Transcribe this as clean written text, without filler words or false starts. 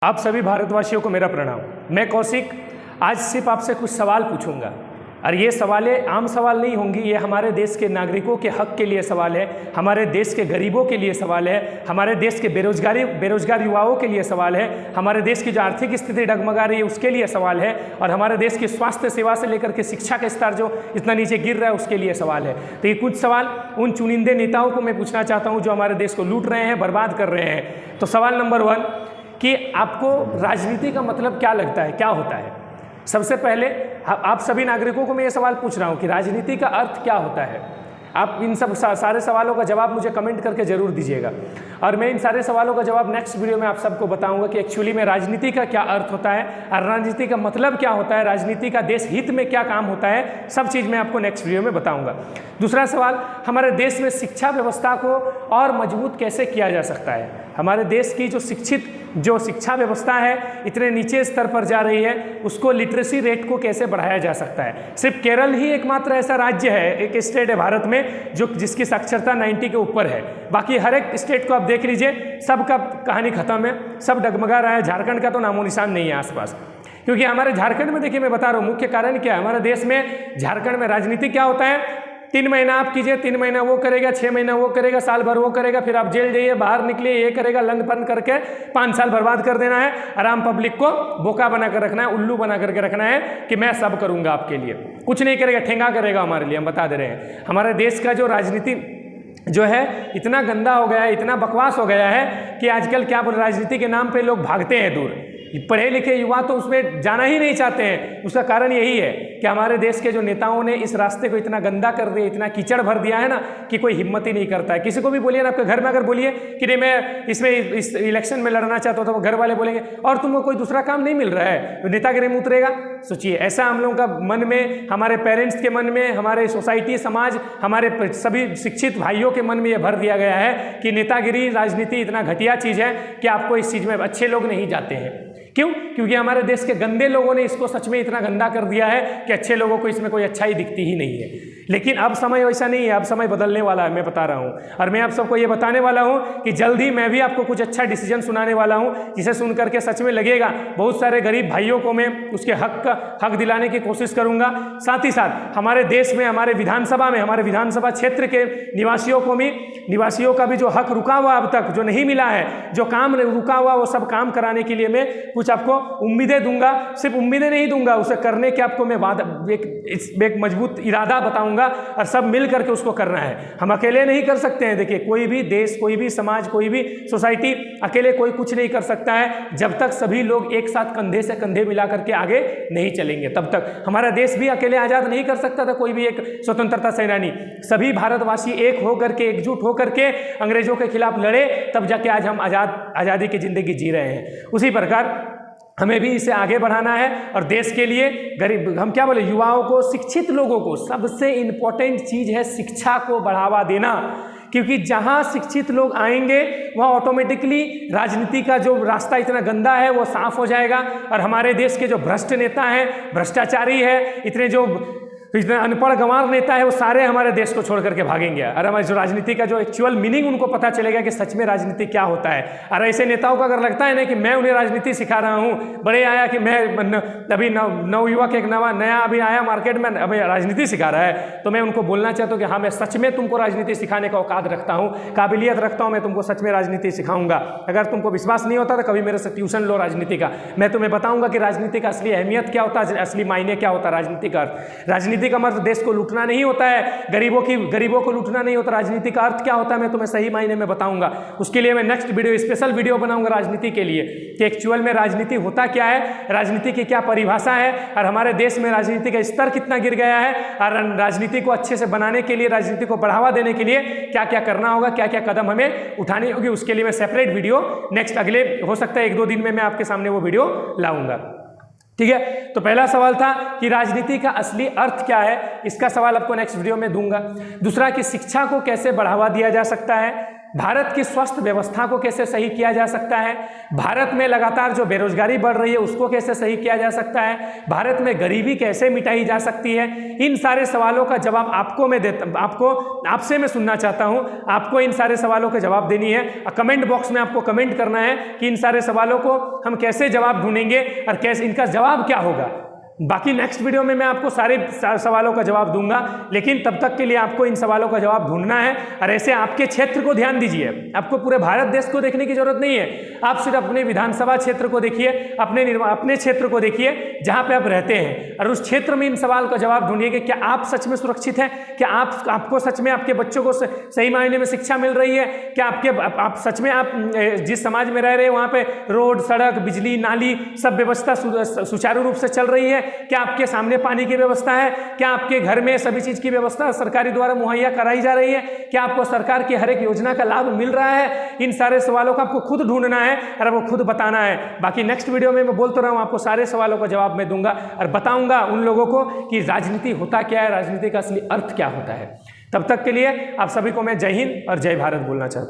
आप सभी भारतवासियों को मेरा प्रणाम। मैं कौशिक आज सिर्फ आपसे कुछ सवाल पूछूंगा और ये सवालें आम सवाल नहीं होंगी। ये हमारे देश के नागरिकों के हक के लिए सवाल है, हमारे देश के गरीबों के लिए सवाल है, हमारे देश के बेरोजगार युवाओं के लिए सवाल है, हमारे देश की जो आर्थिक स्थिति डगमगा रही है उसके लिए सवाल है, और हमारे देश की स्वास्थ्य सेवा से लेकर के शिक्षा का स्तर जो इतना नीचे गिर रहा है उसके लिए सवाल है। तो ये कुछ सवाल उन चुनिंदे नेताओं को मैं पूछना चाहता हूँ जो हमारे देश को लूट रहे हैं, बर्बाद कर रहे हैं। तो सवाल नंबर 1 कि आपको राजनीति का मतलब क्या लगता है, क्या होता है? सबसे पहले आप सभी नागरिकों को मैं ये सवाल पूछ रहा हूँ कि राजनीति का अर्थ क्या होता है। आप इन सब सारे सवालों का जवाब मुझे कमेंट करके जरूर दीजिएगा, और मैं इन सारे सवालों का जवाब नेक्स्ट वीडियो में आप सबको बताऊंगा कि एक्चुअली में राजनीति का क्या अर्थ होता है और राजनीति का मतलब क्या होता है, राजनीति का देश हित में क्या काम होता है, सब चीज़ मैं आपको नेक्स्ट वीडियो में बताऊंगा। दूसरा सवाल, हमारे देश में शिक्षा व्यवस्था को और मजबूत कैसे किया जा सकता है। हमारे देश की जो शिक्षा व्यवस्था है इतने नीचे स्तर पर जा रही है, उसको लिटरेसी रेट को कैसे बढ़ाया जा सकता है। सिर्फ केरल ही एकमात्र ऐसा राज्य है, एक स्टेट है भारत में जिसकी साक्षरता 90 के ऊपर है। बाकी हर एक स्टेट को आप देख लीजिए, सबका कहानी खत्म है, सब डगमगा रहा है। झारखंड का तो नामो निशान नहीं है आसपास, क्योंकि हमारे झारखंड में देखिए मैं बता रहा हूँ मुख्य कारण क्या है। हमारे देश में झारखंड में राजनीति क्या होता है, 3 महीना आप कीजिए, 3 महीना वो करेगा, 6 महीना वो करेगा, साल भर वो करेगा, फिर आप जेल जाइए, बाहर निकलिए, ये करेगा, लंग फन करके 5 साल बर्बाद कर देना है। आराम पब्लिक को बोका बना कर रखना है, उल्लू बना करके रखना है कि मैं सब करूंगा आपके लिए। कुछ नहीं करेगा, ठेंगा करेगा हमारे लिए, हम बता दे रहे हैं। हमारे देश का जो राजनीति जो है इतना गंदा हो गया है, इतना बकवास हो गया है कि आजकल क्या बोल, राजनीति के नाम पे लोग भागते हैं दूर। पढ़े लिखे युवा तो उसमें जाना ही नहीं चाहते हैं। उसका कारण यही है कि हमारे देश के जो नेताओं ने इस रास्ते को इतना गंदा कर दिया, इतना कीचड़ भर दिया है ना कि कोई हिम्मत ही नहीं करता है। किसी को भी बोलिए ना, आपके घर में अगर बोलिए कि नहीं मैं इस इलेक्शन में लड़ना चाहता हूँ, तो वो घर वाले बोलेंगे और तुमको कोई दूसरा काम नहीं मिल रहा है, तो नेतागिरी में उतरेगा। सोचिए, ऐसा हम लोगों का मन में, हमारे पेरेंट्स के मन में, हमारे सोसाइटी समाज, हमारे सभी शिक्षित भाइयों के मन में यह भर दिया गया है कि नेतागिरी राजनीति इतना घटिया चीज़ है कि आपको इस चीज़ में अच्छे लोग नहीं जाते हैं। क्यों? क्योंकि हमारे देश के गंदे लोगों ने इसको सच में इतना गंदा कर दिया है कि अच्छे लोगों को इसमें कोई अच्छाई दिखती ही नहीं है। लेकिन अब समय वैसा नहीं है, अब समय बदलने वाला है, मैं बता रहा हूँ। और मैं आप सबको ये बताने वाला हूँ कि जल्द ही मैं भी आपको कुछ अच्छा डिसीजन सुनाने वाला हूँ, जिसे सुन करके सच में लगेगा बहुत सारे गरीब भाइयों को मैं उसके हक दिलाने की कोशिश करूँगा। साथ ही साथ हमारे देश में, हमारे विधानसभा में, हमारे विधानसभा क्षेत्र के निवासियों का भी जो हक रुका हुआ अब तक जो नहीं मिला है, जो काम रुका हुआ, वो सब काम कराने के लिए मैं कुछ आपको उम्मीदें दूंगा। सिर्फ उम्मीदें नहीं दूंगा, उसे करने के आपको मैं एक मजबूत इरादा बताऊंगा, और सब मिल करके उसको करना है। हम अकेले नहीं कर सकते हैं। देखिए, कोई भी देश, कोई भी समाज, कोई भी सोसाइटी अकेले कोई कुछ नहीं कर सकता है। जब तक सभी लोग एक साथ कंधे से कंधे मिला करके आगे नहीं चलेंगे, तब तक हमारा देश भी अकेले आज़ाद नहीं कर सकता था। कोई भी एक स्वतंत्रता सेनानी, सभी भारतवासी एक होकर के, एकजुट होकर के अंग्रेजों के खिलाफ लड़े, तब जाके आज हम आज़ादी की जिंदगी जी रहे हैं। उसी प्रकार हमें भी इसे आगे बढ़ाना है, और देश के लिए गरीब, हम क्या बोले, युवाओं को, शिक्षित लोगों को, सबसे इम्पोर्टेंट चीज़ है शिक्षा को बढ़ावा देना। क्योंकि जहाँ शिक्षित लोग आएंगे वहाँ ऑटोमेटिकली राजनीति का जो रास्ता इतना गंदा है वो साफ हो जाएगा, और हमारे देश के जो भ्रष्ट नेता हैं, भ्रष्टाचारी है, इतने जो अनपढ़ गंवार नेता है, वो सारे हमारे देश को छोड़ करके भागेंगे। और हमारे जो राजनीति का जो एक्चुअल मीनिंग उनको पता चलेगा कि सच में राजनीति क्या होता है। और ऐसे नेताओं को अगर लगता है ना कि मैं उन्हें राजनीति सिखा रहा हूँ, बड़े आया कि मैं अभी नवयुवक एक नया अभी आया मार्केट में, अभी राजनीति सिखा रहा है, तो मैं उनको बोलना चाहता हूँ कि हाँ, मैं सच में तुमको राजनीति सिखाने का औकात रखता हूँ, काबिलियत रखता हूँ, मैं तुमको सच में राजनीति सिखाऊंगा। अगर तुमको विश्वास नहीं होता तो कभी मेरे से ट्यूशन लो राजनीति का, मैं तुम्हें बताऊंगा कि राजनीति का असली अहमियत क्या होता है, असली मायने क्या होता है राजनीति का अर्थ। राजनीति का मतलब देश को लूटना नहीं होता है, गरीबों को लूटना नहीं होता। राजनीति का अर्थ क्या होता है मैं तुम्हें सही मायने में बताऊंगा। उसके लिए मैं नेक्स्ट वीडियो, स्पेशल वीडियो बनाऊंगा राजनीति के लिए कि एक्चुअल में राजनीति होता क्या है, राजनीति की क्या परिभाषा है, और हमारे देश में राजनीति का स्तर कितना गिर गया है, और राजनीति को अच्छे से बनाने के लिए, राजनीति को बढ़ावा देने के लिए क्या क्या करना होगा, क्या क्या कदम हमें उठानी होगी। उसके लिए मैं सेपरेट वीडियो नेक्स्ट अगले, हो सकता है 1-2 दिन में मैं आपके सामने वो वीडियो लाऊंगा। ठीक है, तो पहला सवाल था कि राजनीति का असली अर्थ क्या है, इसका सवाल आपको नेक्स्ट वीडियो में दूंगा। दूसरा कि शिक्षा को कैसे बढ़ावा दिया जा सकता है, भारत की स्वास्थ्य व्यवस्था को कैसे सही किया जा सकता है, भारत में लगातार जो बेरोजगारी बढ़ रही है उसको कैसे सही किया जा सकता है, भारत में गरीबी कैसे मिटाई जा सकती है, इन सारे सवालों का जवाब आपसे मैं सुनना चाहता हूं। आपको इन सारे सवालों के जवाब देनी है। कमेंट बॉक्स में आपको कमेंट करना है कि इन सारे सवालों को हम कैसे जवाब ढूंढेंगे और कैसे इनका जवाब क्या होगा। बाकी नेक्स्ट वीडियो में मैं आपको सारे सवालों का जवाब दूंगा, लेकिन तब तक के लिए आपको इन सवालों का जवाब ढूंढना है। और ऐसे आपके क्षेत्र को ध्यान दीजिए, आपको पूरे भारत देश को देखने की जरूरत नहीं है। आप सिर्फ अपने विधानसभा क्षेत्र को देखिए, अपने क्षेत्र को देखिए जहां पे आप रहते हैं, और उस क्षेत्र में इन सवाल का जवाब ढूंढिए कि क्या आप सच में सुरक्षित हैं, क्या आपको सच में आपके बच्चों को सही मायने में शिक्षा मिल रही है, क्या आप सच में आप जिस समाज में रह रहे हैं वहां पे रोड, सड़क, बिजली, नाली सब व्यवस्था सुचारू रूप से चल रही है, क्या आपके सामने पानी की व्यवस्था है, क्या आपके घर में सभी चीज की व्यवस्था सरकारी द्वारा मुहैया कराई जा रही है, क्या आपको सरकार की हर एक योजना का लाभ मिल रहा है। इन सारे सवालों का आपको खुद ढूंढना है और वो खुद बताना है। बाकी नेक्स्ट वीडियो में मैं बोलता रहा हूं, आपको सारे सवालों का जवाब मैं दूंगा और बताऊंगा उन लोगों को कि राजनीति होता क्या है, राजनीति का असली अर्थ क्या होता है। तब तक के लिए आप सभी को मैं जय हिंद और जय भारत बोलना चाहता हूं।